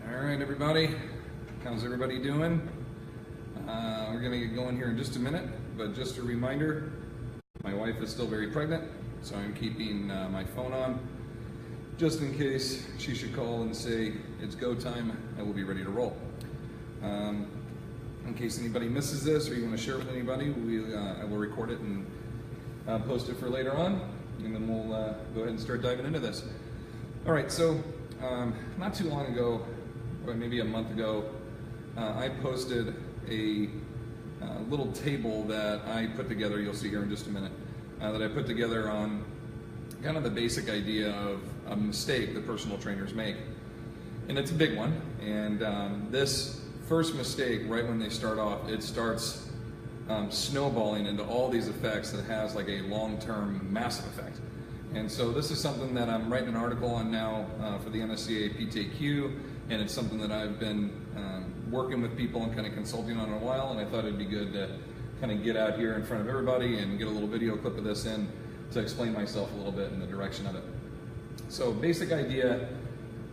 All right, everybody. How's everybody doing? We're going to get going here in just a minute, but just a reminder, my wife is still very pregnant, so I'm keeping my phone on just in case she should call and say it's go time. I will be ready to roll. In case anybody misses this or you want to share it with anybody, I will record it and post it for later on, and then we'll go ahead and start diving into this. All right, so not too long ago, or maybe a month ago, I posted a little table that I put together, you'll see here in just a minute, that I put together on kind of the basic idea of a mistake that personal trainers make. And it's a big one, and this first mistake, right when they start off, it starts snowballing into all these effects that has like a long-term massive effect. And so this is something that I'm writing an article on now for the NSCA PTQ, and it's something that I've been working with people and kind of consulting on a while, and I thought it'd be good to kind of get out here in front of everybody and get a little video clip of this in to explain myself a little bit in the direction of it. So basic idea,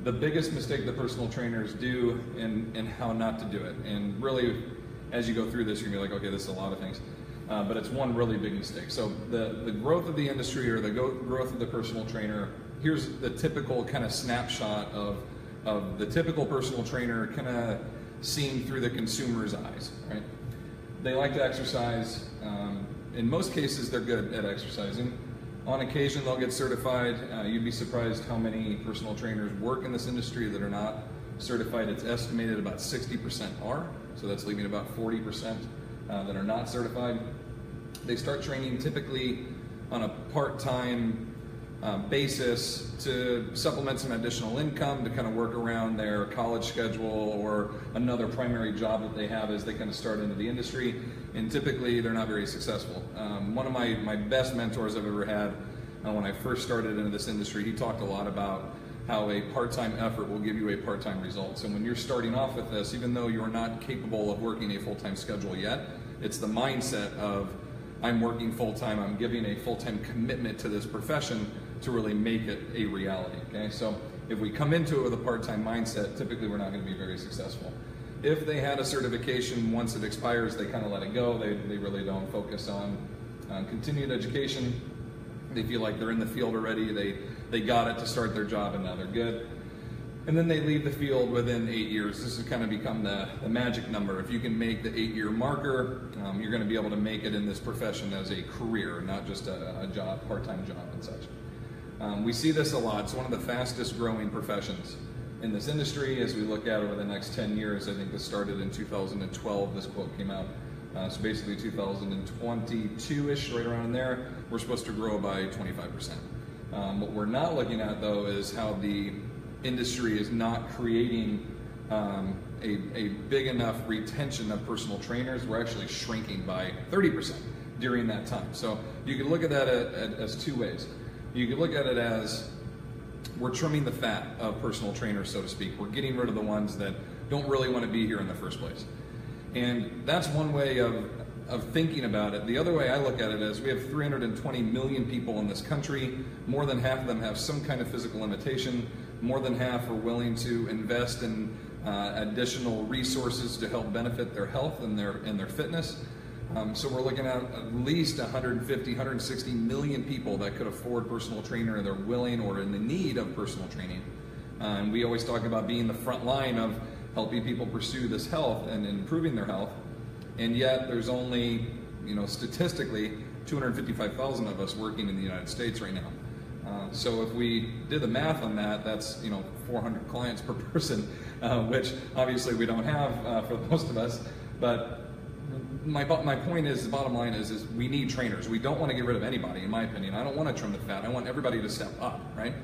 the biggest mistake that personal trainers do and how not to do it. And really, as you go through this, you're gonna be like, okay, this is a lot of things. But it's one really big mistake. So the growth of the industry or the growth of the personal trainer, here's the typical kind of snapshot of the typical personal trainer kind of seen through the consumer's eyes, right? They like to exercise. In most cases, they're good at exercising. On occasion, they'll get certified. You'd be surprised how many personal trainers work in this industry that are not certified. It's estimated about 60% are, so that's leaving about 40% that are not certified. They start training typically on a part-time basis to supplement some additional income to kind of work around their college schedule or another primary job that they have as they kind of start into the industry, and typically they're not very successful. One of my best mentors I've ever had when I first started into this industry, he talked a lot about how a part-time effort will give you a part-time result. So when you're starting off with this, even though you're not capable of working a full-time schedule yet, it's the mindset of I'm working full-time, I'm giving a full-time commitment to this profession to really make it a reality, okay? So if we come into it with a part-time mindset, typically we're not gonna be very successful. If they had a certification, once it expires, they kind of let it go. They really don't focus on continued education. They feel like they're in the field already, they got it to start their job and now they're good. And then they leave the field within 8 years. This has kind of become the magic number. If you can make the 8-year marker, you're gonna be able to make it in this profession as a career, not just a job, part-time job and such. We see this a lot. It's one of the fastest growing professions in this industry as we look at over the next 10 years. I think this started in 2012, this quote came out. So basically 2022-ish, right around there, we're supposed to grow by 25%. What we're not looking at though is how the industry is not creating a big enough retention of personal trainers. We're actually shrinking by 30% during that time. So you can look at that as two ways. You can look at it as we're trimming the fat of personal trainers, so to speak. We're getting rid of the ones that don't really want to be here in the first place. And that's one way of thinking about it. The other way I look at it is we have 320 million people in this country. More than half of them have some kind of physical limitation. More than half are willing to invest in additional resources to help benefit their health and their fitness. So we're looking at least 150, 160 million people that could afford personal trainer, and they're willing or in the need of personal training. And we always talk about being the front line of helping people pursue this health and improving their health. And yet there's only, statistically, 255,000 of us working in the United States right now. So if we did the math on that, that's 400 clients per person, which obviously we don't have for most of us. But my point is, the bottom line is we need trainers. We don't want to get rid of anybody, in my opinion. I don't want to trim the fat. I want everybody to step up, right?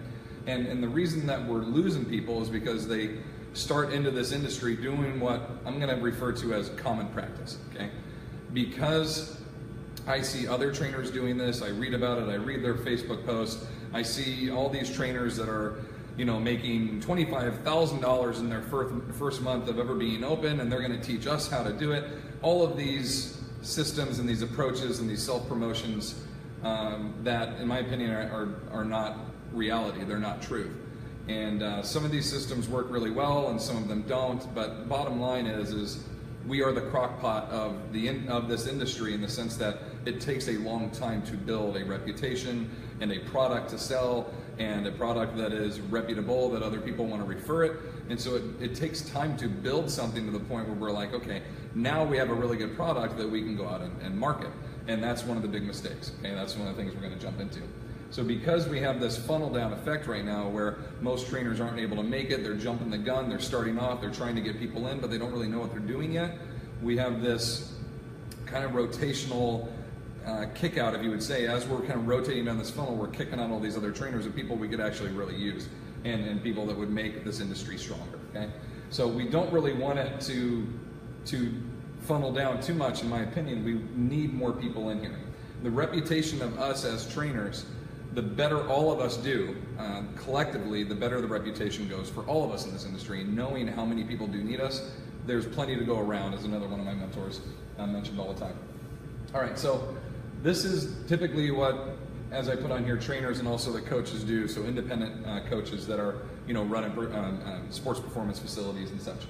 And the reason that we're losing people is because they start into this industry doing what I'm going to refer to as common practice, okay? Because I see other trainers doing this, I read about it, I read their Facebook posts, I see all these trainers that are making $25,000 in their first month of ever being open, and they're going to teach us how to do it. All of these systems and these approaches and these self-promotions that, in my opinion, are not reality. They're not truth. And some of these systems work really well and some of them don't, but bottom line is we are the crockpot of this industry, in the sense that it takes a long time to build a reputation and a product to sell, and a product that is reputable, that other people want to refer it. And so it takes time to build something to the point where we're like, okay, now we have a really good product that we can go out and market. And that's one of the big mistakes. Okay, that's one of the things we're going to jump into. So because we have this funnel down effect right now where most trainers aren't able to make it, they're jumping the gun, they're starting off, they're trying to get people in, but they don't really know what they're doing yet. We have this kind of rotational kick out, if you would say. As we're kind of rotating down this funnel, we're kicking out all these other trainers of people we could actually really use, and people that would make this industry stronger. Okay, so we don't really want it to funnel down too much, in my opinion. We need more people in here. The reputation of us as trainers, the better all of us do collectively, the better the reputation goes for all of us in this industry. Knowing how many people do need us, there's plenty to go around, as another one of my mentors mentioned all the time. All right, so this is typically what, as I put on here, trainers and also the coaches do. So independent coaches that are, running sports performance facilities and such.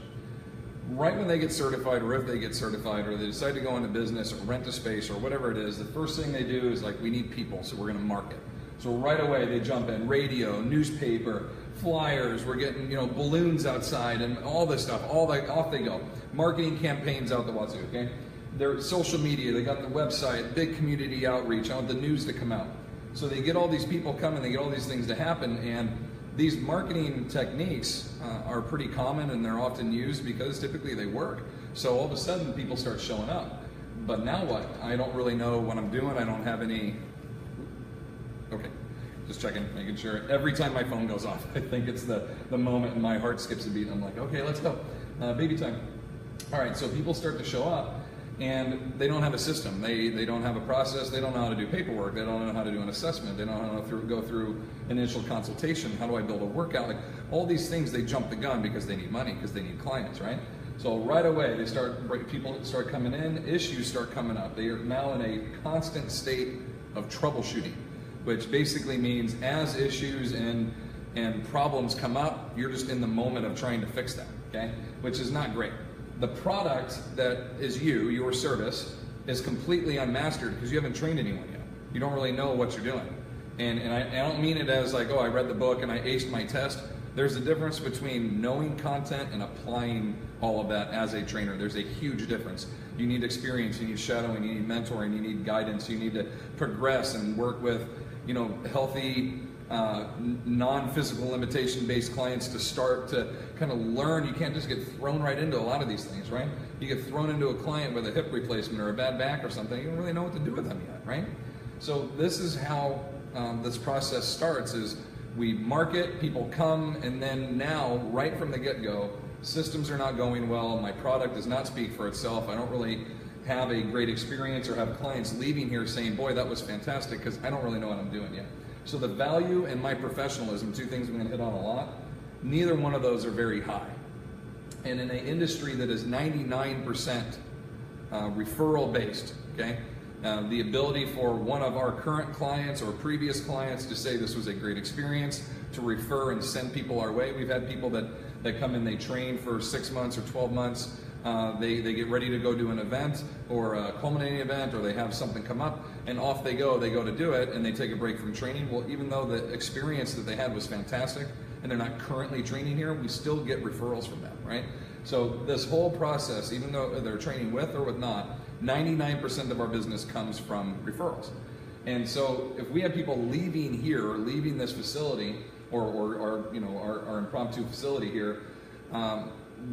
Right when they get certified, or if they get certified, or they decide to go into business or rent a space or whatever it is, the first thing they do is like, we need people, so we're going to market. So right away they jump in radio, newspaper, flyers. We're getting balloons outside and all this stuff. Off they go. Marketing campaigns out the wazoo. Okay. Their social media, they got the website, big community outreach. I want the news to come out. So they get all these people coming, they get all these things to happen, and these marketing techniques are pretty common, and they're often used because typically they work. So all of a sudden people start showing up. But now what? I don't really know what I'm doing. I don't have any. Okay, just checking, making sure. Every time my phone goes off, I think it's the moment and my heart skips a beat. I'm like, okay, let's go. Baby time. All right, so people start to show up, and they don't have a system. They don't have a process. They don't know how to do paperwork. They don't know how to do an assessment. They don't know how to go through initial consultation. How do I build a workout? Like all these things, they jump the gun because they need money, because they need clients, right? So right away, people start coming in, issues start coming up. They are now in a constant state of troubleshooting, which basically means as issues and problems come up, you're just in the moment of trying to fix them, okay? Which is not great. The product that is your service, is completely unmastered because you haven't trained anyone yet. You don't really know what you're doing. And I don't mean it as like, oh, I read the book and I aced my test. There's a difference between knowing content and applying all of that as a trainer. There's a huge difference. You need experience, you need shadowing, you need mentoring, you need guidance, you need to progress and work with healthy, non-physical limitation-based clients to start to kind of learn. You can't just get thrown right into a lot of these things, right? You get thrown into a client with a hip replacement or a bad back or something, you don't really know what to do with them yet, right? So this is how this process starts, is we market, people come, and then now, right from the get-go, systems are not going well, my product does not speak for itself, I don't really have a great experience, or have clients leaving here saying, boy, that was fantastic, because I don't really know what I'm doing yet. So the value and my professionalism, two things I'm going to hit on a lot, neither one of those are very high. And in an industry that is 99% referral based, okay, the ability for one of our current clients or previous clients to say this was a great experience, to refer and send people our way. We've had people that come in, they train for 6 months or 12 months, they get ready to go do an event or a culminating event, or they have something come up, and off they go to do it, and they take a break from training. Well, even though the experience that they had was fantastic and they're not currently training here, we still get referrals from them, right? So this whole process, even though they're training with or with not, 99% of our business comes from referrals. And so if we have people leaving here, or leaving this facility, or our impromptu facility here,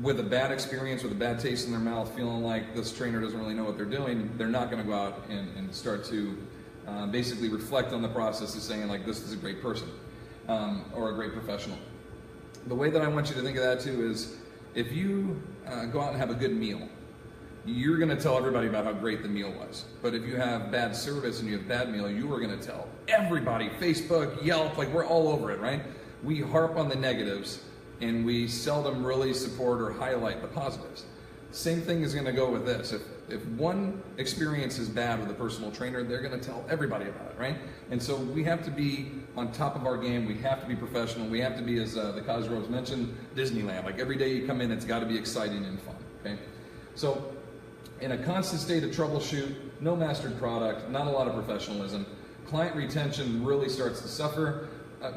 with a bad experience, with a bad taste in their mouth, feeling like this trainer doesn't really know what they're doing, they're not going to go out and start to basically reflect on the process of saying, like, this is a great person or a great professional. The way that I want you to think of that too is, if you go out and have a good meal, you're going to tell everybody about how great the meal was. But if you have bad service and you have a bad meal, you are going to tell everybody, Facebook, Yelp, like we're all over it, right? We harp on the negatives and we seldom really support or highlight the positives. Same thing is going to go with this. If one experience is bad with a personal trainer, they're going to tell everybody about it, right? And so we have to be on top of our game. We have to be professional. We have to be, as the Cosgroves mentioned, Disneyland. Like every day you come in, it's got to be exciting and fun, okay? So in a constant state of troubleshoot, no mastered product, not a lot of professionalism, client retention really starts to suffer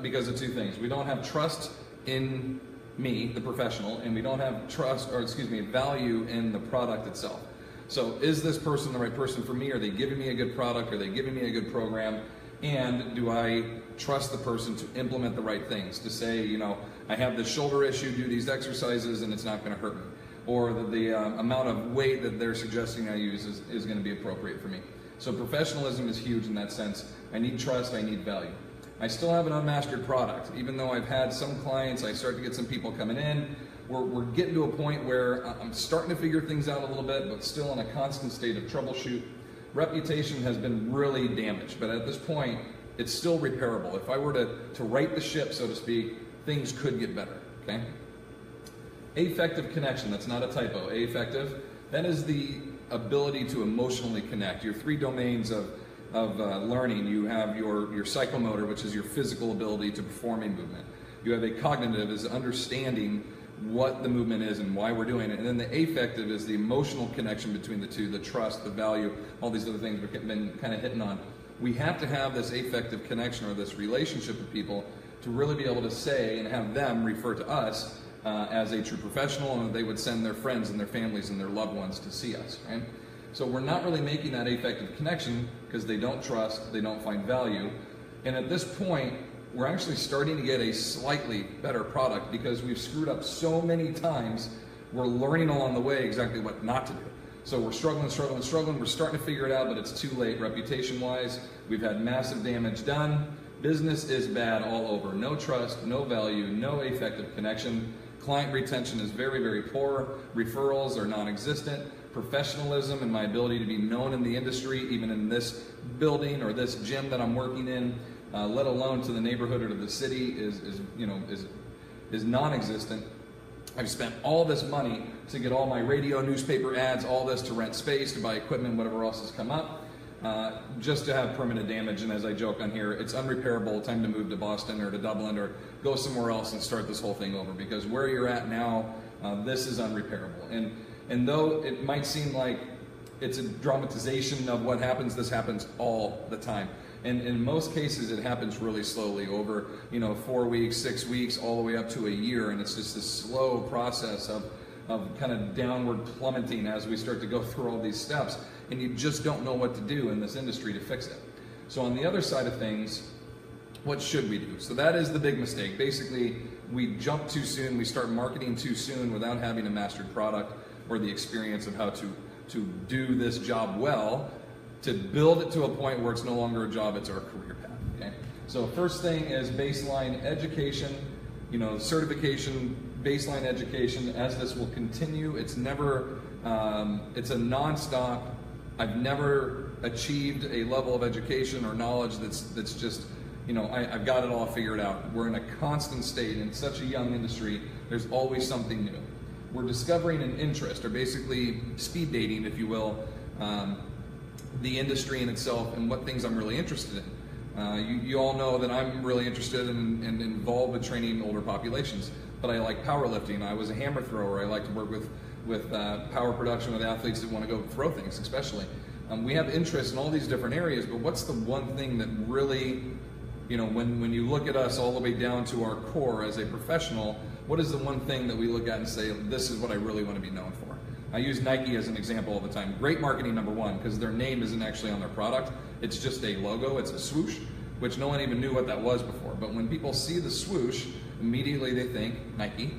because of two things. We don't have trust in me, the professional, and we don't have value in the product itself. So is this person the right person for me? Are they giving me a good product? Are they giving me a good program? And do I trust the person to implement the right things? To say, you know, I have this shoulder issue, do these exercises, and it's not going to hurt me. Or the amount of weight that they're suggesting I use is going to be appropriate for me. So professionalism is huge in that sense. I need trust, I need value. I still have an unmastered product. Even though I've had some clients, I start to get some people coming in. We're getting to a point where I'm starting to figure things out a little bit, but still in a constant state of troubleshoot. Reputation has been really damaged, but at this point, it's still repairable. If I were to right the ship, so to speak, things could get better, okay? Affective connection, that's not a typo, affective. That is the ability to emotionally connect. Your three domains of learning. You have your psychomotor, which is your physical ability to perform a movement. You have a cognitive, is understanding what the movement is and why we're doing it. And then the affective is the emotional connection between the two, the trust, the value, all these other things we've been kind of hitting on. We have to have this affective connection or this relationship with people to really be able to say and have them refer to us as a true professional, and they would send their friends and their families and their loved ones to see us, right? So we're not really making that affective connection because they don't trust, they don't find value. And at this point, we're actually starting to get a slightly better product because we've screwed up so many times. We're learning along the way exactly what not to do. So we're struggling. We're starting to figure it out, but it's too late reputation-wise. We've had massive damage done. Business is bad all over. No trust, no value, no affective connection. Client retention is very, very poor. Referrals are non-existent. Professionalism and my ability to be known in the industry, even in this building or this gym that I'm working in, let alone to the neighborhood or to the city, is non-existent. I've spent all this money to get all my radio, newspaper ads, all this to rent space, to buy equipment, whatever else has come up, just to have permanent damage. And as I joke on here, it's unrepairable. Time to move to Boston or to Dublin or go somewhere else and start this whole thing over, because where you're at now, this is unrepairable. And though it might seem like it's a dramatization of what happens, this happens all the time. And in most cases, it happens really slowly over, 4 weeks, 6 weeks, all the way up to a year. And it's just this slow process of kind of downward plummeting as we start to go through all these steps. And you just don't know what to do in this industry to fix it. So on the other side of things, what should we do? So that is the big mistake. Basically, we jump too soon. We start marketing too soon without having a mastered product or the experience of how to do this job well, to build it to a point where it's no longer a job, it's our career path, okay? So first thing is baseline education, certification, baseline education. As this will continue, it's never, it's a nonstop. I've never achieved a level of education or knowledge that's just, I've got it all figured out. We're in a constant state in such a young industry. There's always something new. We're discovering an interest, or basically speed dating, if you will, the industry in itself and what things I'm really interested in. You all know that I'm really interested in and involved with training older populations, but I like powerlifting. I was a hammer thrower. I like to work with power production with athletes that want to go throw things, especially. We have interest in all these different areas, but what's the one thing that really, when you look at us all the way down to our core as a professional, what is the one thing that we look at and say, this is what I really want to be known for? I use Nike as an example all the time. Great marketing, number one, because their name isn't actually on their product. It's just a logo, it's a swoosh, which no one even knew what that was before. But when people see the swoosh, immediately they think Nike,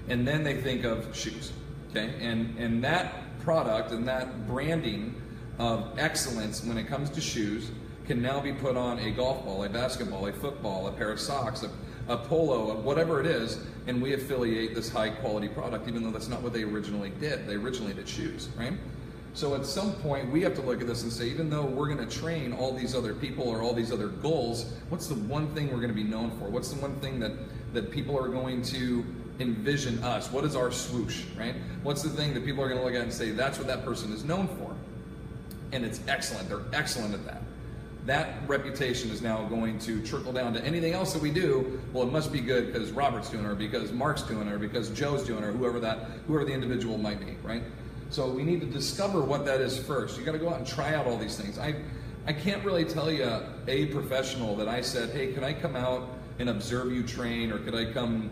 and then they think of shoes, okay? And that product and that branding of excellence when it comes to shoes can now be put on a golf ball, a basketball, a football, a pair of socks, a polo, whatever it is, and we affiliate this high quality product, even though that's not what they originally did. They originally did shoes, right? So at some point we have to look at this and say, even though we're going to train all these other people or all these other goals, what's the one thing we're going to be known for? What's the one thing that that people are going to envision us? What is our swoosh, right? What's the thing that people are going to look at and say, that's what that person is known for? And it's excellent. They're excellent at that. That reputation is now going to trickle down to anything else that we do. Well, it must be good because Robert's doing it, or because Mark's doing it, or because Joe's doing it, or whoever the individual might be, right? So we need to discover what that is first. You got to go out and try out all these things. I can't really tell you a professional that I said, hey, can I come out and observe you train, or could I come,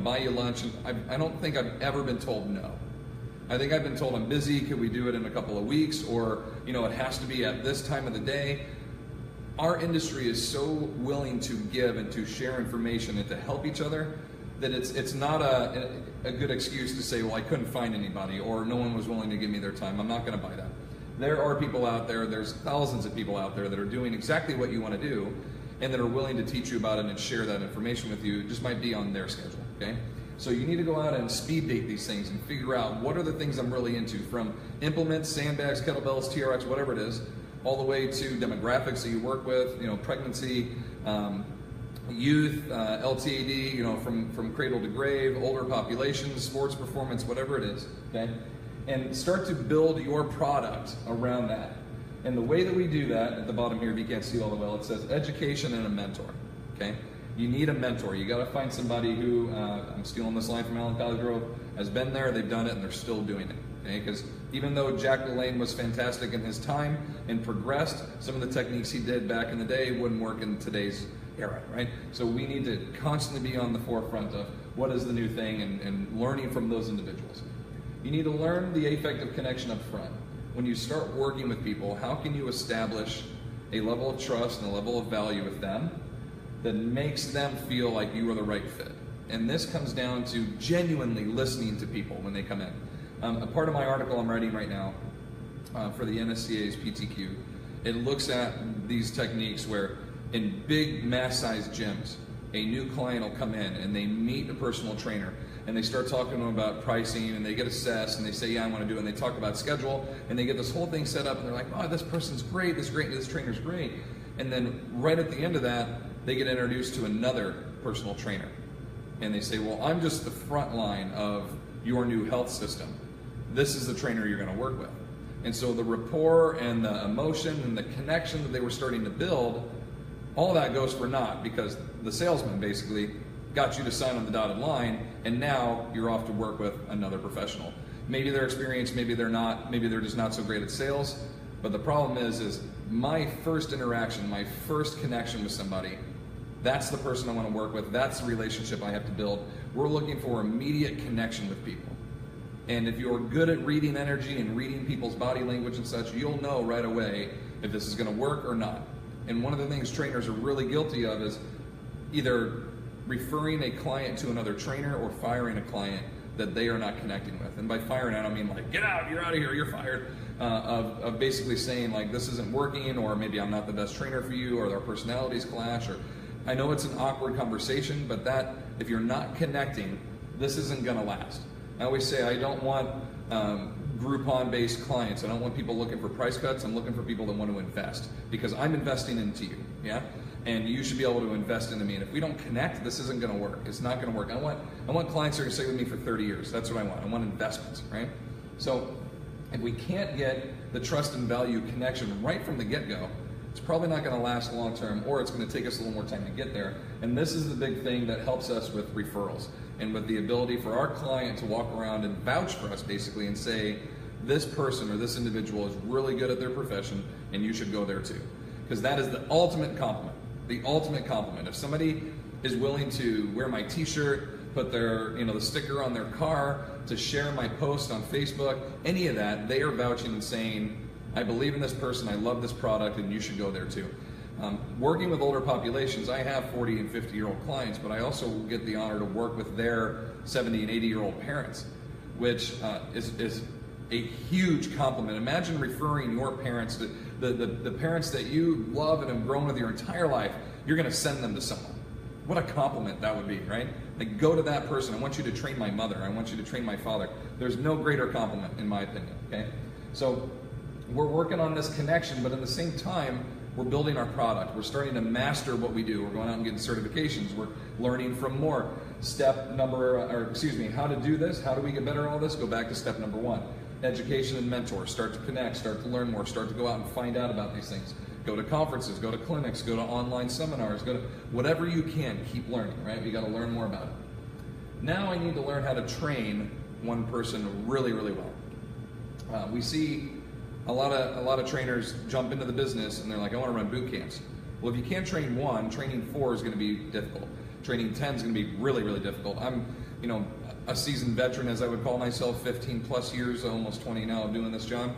buy you lunch? And I don't think I've ever been told no. I think I've been told I'm busy, could we do it in a couple of weeks, or it has to be at this time of the day. Our industry is so willing to give and to share information and to help each other that it's not a good excuse to say, well, I couldn't find anybody, or no one was willing to give me their time. I'm not going to buy that. There are people out there, there's thousands of people out there that are doing exactly what you want to do and that are willing to teach you about it and share that information with you. It just might be on their schedule, okay? So you need to go out and speed date these things and figure out what are the things I'm really into, from implements, sandbags, kettlebells, TRX, whatever it is, all the way to demographics that you work with, pregnancy, youth, LTAD, from cradle to grave, older populations, sports performance, whatever it is, okay? And start to build your product around that. And the way that we do that, at the bottom here, if you can't see all the well, it says education and a mentor, okay? You need a mentor. You got to find somebody who, I'm stealing this line from Alan College Grove, has been there, they've done it, and they're still doing it, okay? Because even though Jack LaLanne was fantastic in his time and progressed, some of the techniques he did back in the day wouldn't work in today's era, right? So we need to constantly be on the forefront of what is the new thing and learning from those individuals. You need to learn the affective connection up front. When you start working with people, how can you establish a level of trust and a level of value with them that makes them feel like you are the right fit? And this comes down to genuinely listening to people when they come in. A part of my article I'm writing right now for the NSCA's PTQ, it looks at these techniques where in big mass-sized gyms, a new client will come in and they meet a personal trainer and they start talking to them about pricing and they get assessed and they say, yeah, I want to do it. And they talk about schedule and they get this whole thing set up and they're like, oh, this person's great, this trainer's great. And then right at the end of that, they get introduced to another personal trainer. And they say, well, I'm just the front line of your new health system. This is the trainer you're going to work with. And so the rapport and the emotion and the connection that they were starting to build, all that goes for naught because the salesman basically got you to sign on the dotted line, and now you're off to work with another professional. Maybe they're experienced, maybe they're not, maybe they're just not so great at sales, but the problem is my first interaction, my first connection with somebody, that's the person I want to work with, that's the relationship I have to build. We're looking for immediate connection with people. And if you're good at reading energy and reading people's body language and such, you'll know right away if this is going to work or not. And one of the things trainers are really guilty of is either referring a client to another trainer or firing a client that they are not connecting with. And by firing, I don't mean like, get out, you're out of here, you're fired. Of basically saying like, this isn't working, or maybe I'm not the best trainer for you, or our personalities clash, or I know it's an awkward conversation, but that, if you're not connecting, this isn't gonna last. I always say I don't want Groupon-based clients. I don't want people looking for price cuts. I'm looking for people that want to invest because I'm investing into you, yeah? And you should be able to invest into me. And if we don't connect, this isn't going to work. It's not going to work. I want clients that are going to stay with me for 30 years. That's what I want. I want investments, right? So if we can't get the trust and value connection right from the get-go, it's probably not going to last long term, or it's going to take us a little more time to get there. And this is the big thing that helps us with referrals and with the ability for our client to walk around and vouch for us basically and say, this person or this individual is really good at their profession and you should go there too. Because that is the ultimate compliment. The ultimate compliment. If somebody is willing to wear my t-shirt, put their, the sticker on their car, to share my post on Facebook, any of that, they are vouching and saying, I believe in this person, I love this product, and you should go there too. Working with older populations, I have 40 and 50-year-old clients, but I also get the honor to work with their 70 and 80-year-old parents, which is a huge compliment. Imagine referring your parents to the parents that you love and have grown with your entire life. You're going to send them to someone. What a compliment that would be, right? Like, go to that person. I want you to train my mother. I want you to train my father. There's no greater compliment, in my opinion, okay? So we're working on this connection, but at the same time, We're building our product. We're starting to master what we do. We're going out and getting certifications. We're learning from more. How to do this, how do we get better at all this? Go back to step number 1. Education and mentor. Start to connect, start to learn more, start to go out and find out about these things. Go to conferences, go to clinics, go to online seminars, go to whatever you can, keep learning, right? You got to learn more about it. Now I need to learn how to train one person really, really well. We see a lot of trainers jump into the business and they're like, I want to run boot camps. Well, if you can't train 1, training 4 is going to be difficult. Training 10 is going to be really, really difficult. I'm, a seasoned veteran, as I would call myself, 15 plus years, almost 20 now of doing this job.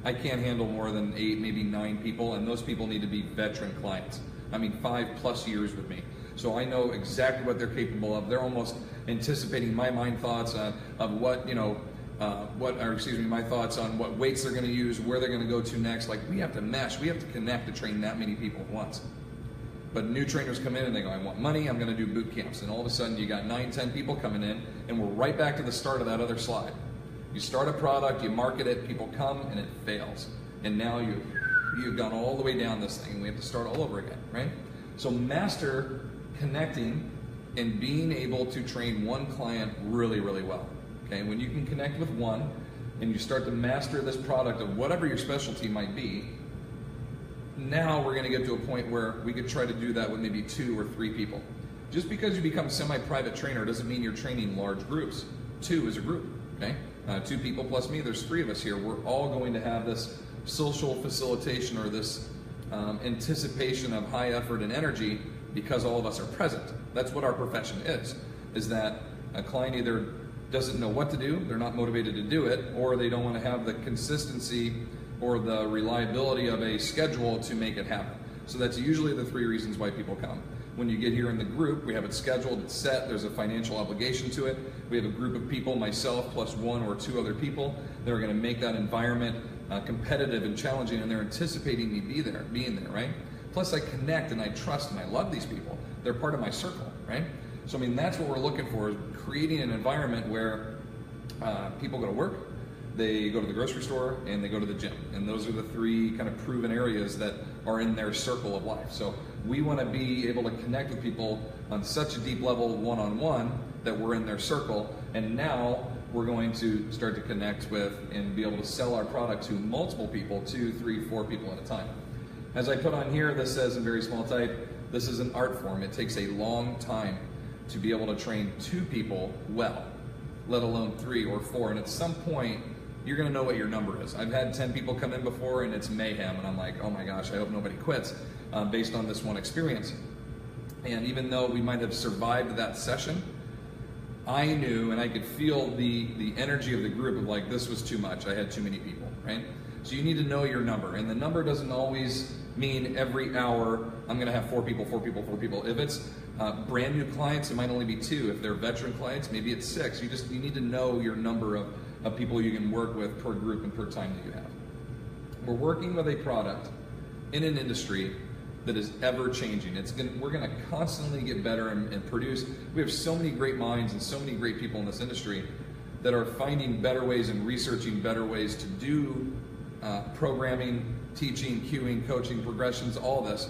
I can't handle more than 8, maybe 9 people, and those people need to be veteran clients. 5+ years with me. So I know exactly what they're capable of. They're almost anticipating my mind thoughts of what, my thoughts on what weights they're going to use, where they're going to go to next. Like, we have to mesh, we have to connect to train that many people at once. But new trainers come in and they go, I want money, I'm going to do boot camps. And all of a sudden you got 9, 10 people coming in, and we're right back to the start of that other slide. You start a product, you market it, people come, and it fails. And now you've gone all the way down this thing, and we have to start all over again, right? So master connecting and being able to train one client really, really well. Okay, when you can connect with one, and you start to master this product of whatever your specialty might be, now we're going to get to a point where we could try to do that with maybe 2 or 3 people. Just because you become semi-private trainer doesn't mean you're training large groups. 2 is a group, okay? 2 people plus me, there's 3 of us here. We're all going to have this social facilitation or this anticipation of high effort and energy because all of us are present. That's what our profession is that a client either doesn't know what to do, they're not motivated to do it, or they don't want to have the consistency or the reliability of a schedule to make it happen. So that's usually the 3 reasons why people come. When you get here in the group, we have it scheduled, it's set, there's a financial obligation to it. We have a group of people, myself plus 1 or 2 other people, that are going to make that environment competitive and challenging, and they're anticipating me being there, right? Plus I connect and I trust and I love these people. They're part of my circle, right? So that's what we're looking for, is creating an environment where people go to work, they go to the grocery store, and they go to the gym. And those are the 3 kind of proven areas that are in their circle of life. So we want to be able to connect with people on such a deep level, one-on-one, that we're in their circle. And now we're going to start to connect with and be able to sell our product to multiple people, 2, 3, 4 people at a time. As I put on here, this says in very small type, this is an art form. It takes a long time to be able to train 2 people well, let alone 3 or 4. And at some point, you're going to know what your number is. I've had 10 people come in before and it's mayhem, and I'm like, oh my gosh, I hope nobody quits based on this one experience. And even though we might have survived that session, I knew and I could feel the energy of the group of like, this was too much, I had too many people, right? So you need to know your number, and the number doesn't always mean every hour I'm going to have 4 people, 4 people, 4 people. If it's brand new clients, it might only be 2. If they're veteran clients, maybe it's 6. You need to know your number of people you can work with per group and per time that you have. We're working with a product in an industry that is ever changing. We're going to constantly get better and produce. We have so many great minds and so many great people in this industry that are finding better ways and researching better ways to do programming, teaching, cueing, coaching, progressions, all this,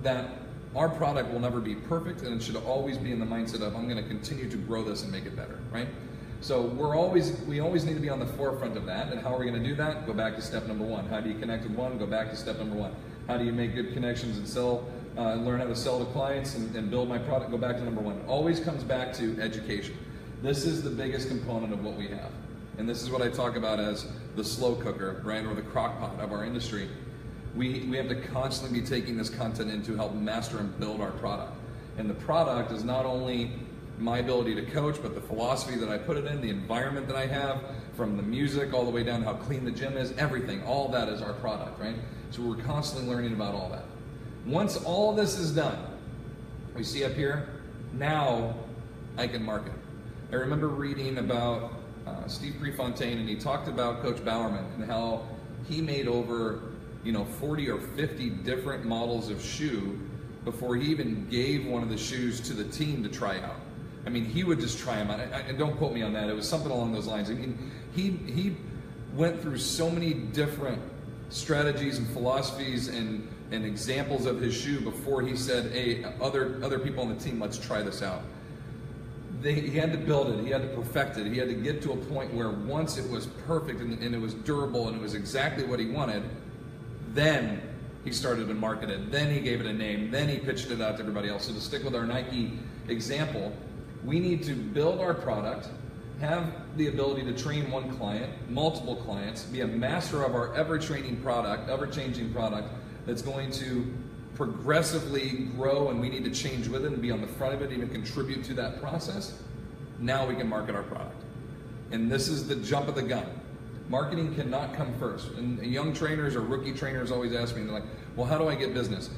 that our product will never be perfect, and it should always be in the mindset of, I'm going to continue to grow this and make it better, right? So we always need to be on the forefront of that. And how are we going to do that? Go back to step number 1. How do you connect with one? Go back to step number 1. How do you make good connections and sell, learn how to sell to clients and build my product? Go back to number 1. Always comes back to education. This is the biggest component of what we have. And this is what I talk about as the slow cooker, right? Or the crock pot of our industry. We have to constantly be taking this content in to help master and build our product. And the product is not only my ability to coach, but the philosophy that I put it in, the environment that I have, from the music all the way down to how clean the gym is, everything, all that is our product, right? So we're constantly learning about all that. Once all this is done, we see up here, now I can market. I remember reading about Steve Prefontaine, and he talked about Coach Bowerman and how he made over 40 or 50 different models of shoe before he even gave one of the shoes to the team to try out. I mean, he would just try them out. And don't quote me on that. It was something along those lines. I mean, he went through so many different strategies and philosophies and and examples of his shoe before he said, hey, other people on the team, let's try this out. He had to build it, he had to perfect it, he had to get to a point where once it was perfect and it was durable and it was exactly what he wanted, then he started to market it, then he gave it a name, then he pitched it out to everybody else. So to stick with our Nike example, we need to build our product, have the ability to train one client, multiple clients, be a master of our ever-changing product that's going to progressively grow, and we need to change with it and be on the front of it, even contribute to that process. Now we can market our product. And this is the jump of the gun. Marketing cannot come first. And young trainers or rookie trainers always ask me, they're like, well, how do I get business?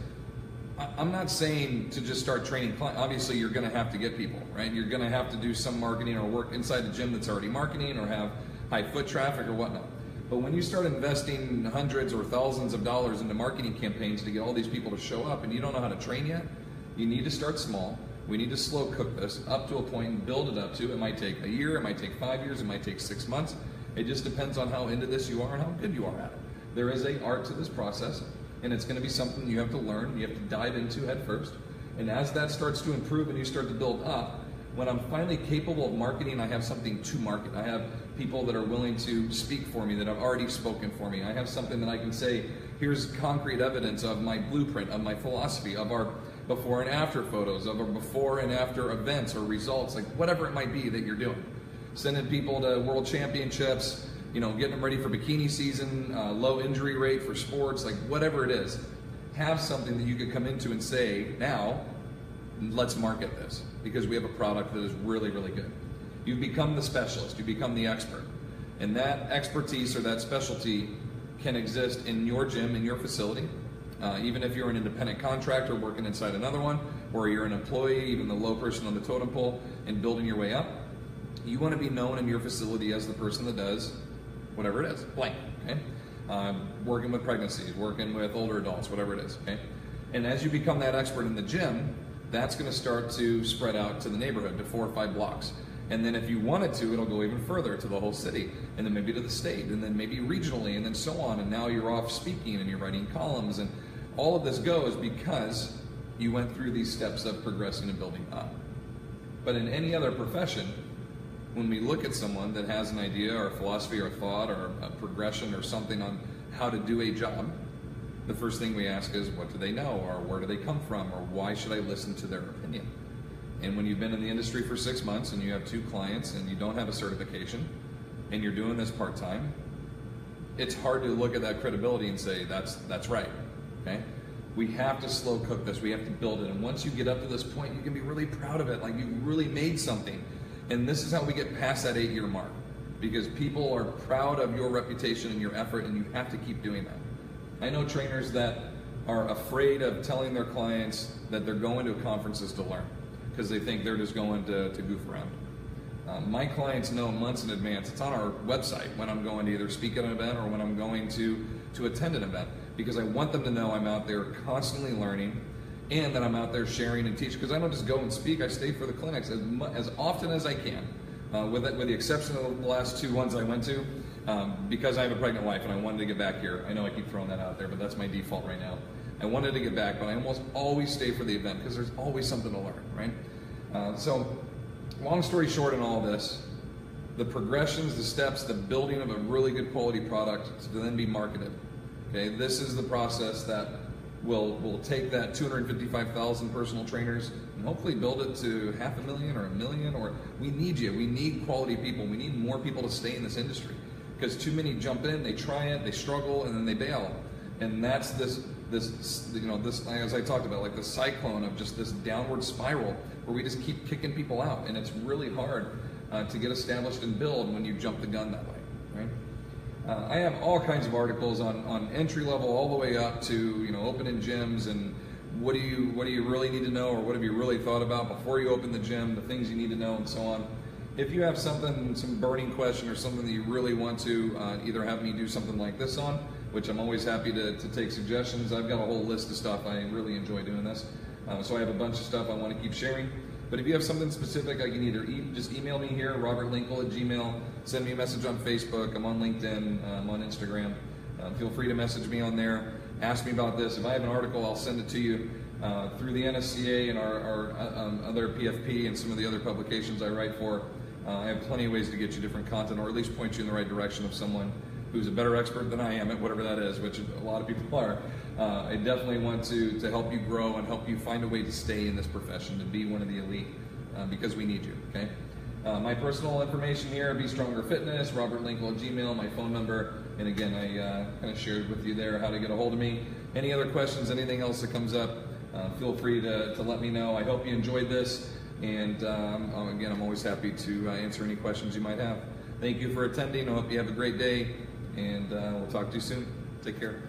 I'm not saying to just start training clients. Obviously, you're going to have to get people, right? You're going to have to do some marketing or work inside the gym that's already marketing or have high foot traffic or whatnot. But when you start investing hundreds or thousands of dollars into marketing campaigns to get all these people to show up and you don't know how to train yet, you need to start small. We need to slow cook this up to a point and build it up to. It might take a year, it might take 5 years, it might take 6 months. It just depends on how into this you are and how good you are at it. There is an art to this process, and it's going to be something you have to learn, you have to dive into head first. And as that starts to improve and you start to build up, when I'm finally capable of marketing, I have something to market. I have people that are willing to speak for me, that have already spoken for me. I have something that I can say, here's concrete evidence of my blueprint, of my philosophy, of our before and after photos, of our before and after events or results, like whatever it might be that you're doing. Sending people to world championships, getting them ready for bikini season, low injury rate for sports, like whatever it is. Have something that you could come into and say, now, let's market this, because we have a product that is really, really good. You become the specialist, you become the expert. And that expertise or that specialty can exist in your gym, in your facility, even if you're an independent contractor working inside another one, or you're an employee, even the low person on the totem pole, and building your way up. You want to be known in your facility as the person that does whatever it is, blank, okay? Working with pregnancies, working with older adults, whatever it is, okay? And as you become that expert in the gym, that's going to start to spread out to the neighborhood, to 4 or 5 blocks. And then if you wanted to, it'll go even further to the whole city, and then maybe to the state, and then maybe regionally, and then so on. And now you're off speaking and you're writing columns, and all of this goes because you went through these steps of progressing and building up. But in any other profession, when we look at someone that has an idea or a philosophy or a thought or a progression or something on how to do a job, the first thing we ask is, what do they know, or where do they come from, or why should I listen to their opinion? And when you've been in the industry for 6 months and you have 2 clients and you don't have a certification and you're doing this part-time, it's hard to look at that credibility and say, that's right, okay? We have to slow cook this, we have to build it. And once you get up to this point, you can be really proud of it, like you really made something. And this is how we get past that 8-year mark, because people are proud of your reputation and your effort, and you have to keep doing that. I know trainers that are afraid of telling their clients that they're going to conferences to learn, because they think they're just going to goof around. My clients know months in advance. It's on our website when I'm going to either speak at an event or when I'm going to attend an event, because I want them to know I'm out there constantly learning, and that I'm out there sharing and teaching, because I don't just go and speak. I stay for the clinics as often as I can, with the exception of the last 2 ones I went to, because I have a pregnant wife and I wanted to get back here. I know I keep throwing that out there, but that's my default right now. I wanted to get back, but I almost always stay for the event because there's always something to learn, right? So long story short in all this, the progressions, the steps, the building of a really good quality product to then be marketed. Okay, this is the process that will take that 255,000 personal trainers and hopefully build it to 500,000 or 1 million, or we need you. We need quality people. We need more people to stay in this industry, because too many jump in, they try it, they struggle, and then they bail. And that's this, as I talked about, like the cyclone of just this downward spiral where we just keep kicking people out, and it's really hard to get established and build when you jump the gun that way, right? I have all kinds of articles on entry level all the way up to opening gyms, and what do you really need to know, or what have you really thought about before you open the gym, the things you need to know, and so on. If you have some burning question or something that you really want to either have me do something like this on, which I'm always happy to take suggestions. I've got a whole list of stuff. I really enjoy doing this. So I have a bunch of stuff I want to keep sharing. But if you have something specific, I can either just email me here, robertlinkle@gmail, send me a message on Facebook, I'm on LinkedIn, I'm on Instagram. Feel free to message me on there. ask me about this. If I have an article, I'll send it to you through the NSCA and our other PFP and some of the other publications I write for. I have plenty of ways to get you different content, or at least point you in the right direction of someone who's a better expert than I am at whatever that is, which a lot of people are. I definitely want to help you grow and help you find a way to stay in this profession, to be one of the elite, because we need you, okay? My personal information here, Be Stronger Fitness, Robert Linkle at Gmail, my phone number, and again, I kind of shared with you there how to get a hold of me. Any other questions, anything else that comes up, feel free to let me know. I hope you enjoyed this, and again, I'm always happy to answer any questions you might have. Thank you for attending. I hope you have a great day, and we'll talk to you soon. Take care.